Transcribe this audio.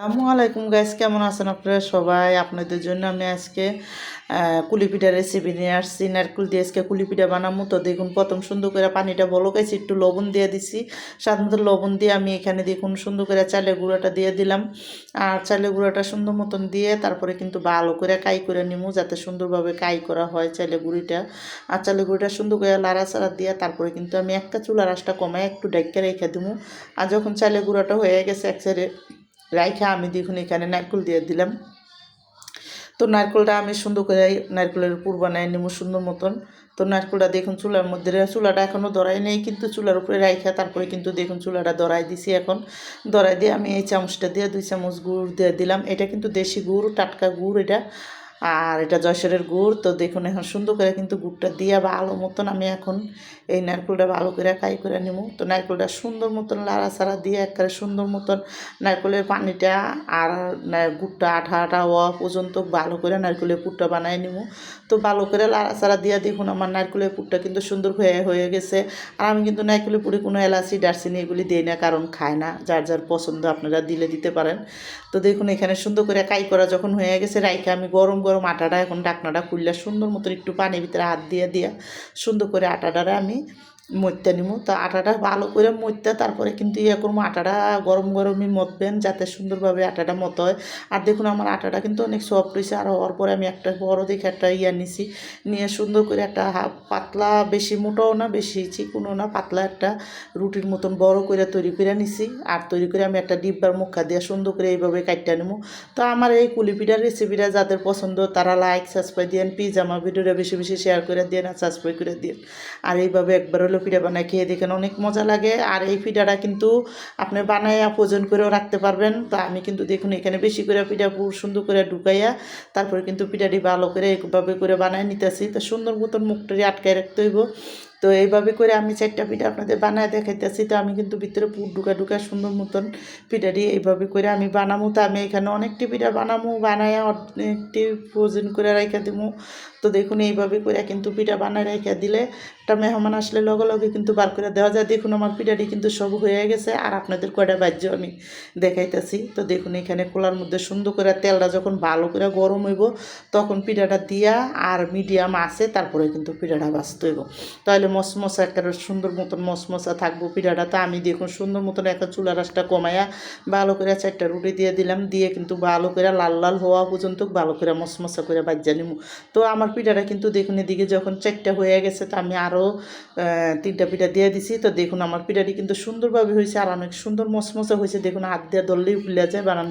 আসসালামু আলাইকুম গাইস, কেমন আছেন আপনারা সবাই? আপনাদের জন্য আমি আজকে কুলি পিঠা রেসিপি নিয়ে আসছি। নারকেল দিয়ে আজকে কুলি পিঠা বানাবো। তো দেখুন, প্রথম সুন্দর করে পানিটা বলকাইছি, একটু লবণ দিয়ে দিছি, স্বাদ মতো লবণ দিয়ে আমি এখানে দেখুন সুন্দর করে চালের গুঁড়োটা দিয়ে দিলাম। আর চালের গুঁড়োটা সুন্দর মতন দিয়ে তারপরে কিন্তু ভালো করে কাই করে নিমু, যাতে সুন্দরভাবে কাই করা হয় চালের গুঁড়িটা। আর চালের গুঁড়িটা সুন্দর করে লাড়াচাড়া দিয়ে তারপরে কিন্তু আমি একটা চুলার আঁচটা কমায় একটু ডাইকা রেখে দেবো। আর যখন চালের গুঁড়োটা হয়ে গেছে এক সাইডে রাইখা আমি দেখুন এখানে নারকেল দিয়ে দিলাম। তো নারকেলটা আমি সুন্দর করে নারকেলের পুর বানাই নেবো সুন্দর মতন। তো নারকেলটা দেখুন চুলার মধ্যে, চুলাটা এখনও ধরাই নেই, কিন্তু চুলার উপরে রাইখা তারপরে কিন্তু দেখুন চুলাটা ধরাই দিছি। এখন ধরাই দিয়ে আমি এই চামচটা দিয়ে 2 চামচ গুড় দিয়ে দিলাম। এটা কিন্তু দেশি গুড়, টাটকা গুড় এটা। আর এটা যশোরের গুড়। তো দেখুন এখন সুন্দর করে কিন্তু গুড়টা দিয়ে ভালো মতন আমি এখন এই নারকেলটা ভালো করে কাই করে নেব। তো নারকেলটা সুন্দর মতন লাড়াচাড়া দিয়ে একবারে সুন্দর মতন নারকেলের পানিটা আর গুড়টা আঠা আঠা হওয়া পর্যন্ত ভালো করে নারকেলের পুরটা বানাই নেব। তো ভালো করে লাড়াচাড়া দিয়ে দেখুন আমার নারকেলের পুরটা কিন্তু সুন্দর হয়ে গেছে। আর আমি কিন্তু নারকেলের পুরে কোনো এলাচি দারচিনি এগুলি দিই না, কারণ খায় না। যার যার পছন্দ আপনারা দিতে পারেন। তো দেখুন এখানে সুন্দর করে কাই করা যখন হয়ে গেছে রাইখা আমি গরম গরম আটাটা এখন ঢাকনাটা খুললে সুন্দর মতো একটু পানির ভিতরে হাত দিয়ে সুন্দর করে আটাটারে আমি মইত্যা নিব। তো আটাটা ভালো করে মইত্যা তারপরে কিন্তু করবো, আটাটা গরম গরমই মতবেন যাতে সুন্দরভাবে আটাটা মতো হয়। আর দেখুন আমার আটাটা কিন্তু অনেক সফট হয়েছে। আর হওয়ার পরে আমি একটা বড় দেখে একটা নিছি, নিয়ে সুন্দর করে একটা পাতলা, বেশি মোটাও না বেশি চিকুনও না, পাতলা একটা রুটির মতন বড় করে তৈরি করে নিছি। আর তৈরি করে আমি একটা ডিব্বার মুখা দিয়ে সুন্দর করে এইভাবে কাটটা নেব। তো আমার এই কুলি পিঠার রেসিপিটা যাদের পছন্দ তারা লাইক সাবস্ক্রাইব দিন, প্লিজ আমার ভিডিওটা বেশি বেশি শেয়ার করে দিন আর সাবস্ক্রাইব করে দিন। আর এইভাবে একবার হলো পিঠা বানায় খেয়ে দেখেন, অনেক মজা লাগে। আর এই পিঠাটা কিন্তু আপনি বানাইয়া ওজন করেও রাখতে পারবেন। তো আমি কিন্তু দেখুন এখানে বেশি করে পিঠা পুর সুন্দর করে ঢুকাইয়া তারপরে কিন্তু পিঠাটি ভালো করে এইভাবে করে বানায় নিতেছি। তো সুন্দর মতন মুখটারি আটকায় রাখতে হইব। তো এইভাবে করে আমি 4টা পিঠা আপনাদের বানায় দেখাইতেছি। তো আমি কিন্তু ভিতরে পুর ঢুকা সুন্দর মতন পিঠাটি এইভাবে করে আমি বানাবো। তো আমি এখানে অনেকটি পিঠা বানাবো, বানায় অনেকটি ফ্রোজেন করে রেখে দেবো। তো দেখুন এইভাবে করে কিন্তু পিঠা বানায় রেখে দিলে একটা মেহমান আসলে লগে লগে কিন্তু বার করে দেওয়া যায়। দেখুন আমার পিঠাটি কিন্তু সব হয়ে গেছে। আর আপনাদের কয়টা বাজ্য আমি দেখাইতেছি। তো দেখুন এখানে খোলার মধ্যে সুন্দর করে তেলটা যখন ভালো করে গরম হইব তখন পিঠাটা দিয়া আর মিডিয়াম আছে তারপরে কিন্তু পিঠাটা ভাজতে হইব, তাহলে মশমশা একটা সুন্দর মতন মশমশা থাকবো পিঠাটা। তো আমি দেখুন সুন্দর মতন একটা চুলার আঁচটা কমাইয়া ভালো করে 4টা রুটি দিয়ে দিলাম, দিয়ে কিন্তু ভালো করে লাল লাল হওয়া পর্যন্ত ভালো করে মশমশা করে ভাজা নিব। তো আমার পিঠাটা কিন্তু দেখুন এদিকে যখন 4টা হয়ে গেছে তো আমি আরও 3টা পিঠা দিয়ে দিছি। তো দেখুন আমার পিঠাটি কিন্তু সুন্দরভাবে হয়েছে আর অনেক সুন্দর মশমশা হয়েছে। দেখুন হাত দিয়ে ধরলেই ফুলে যায় বানান।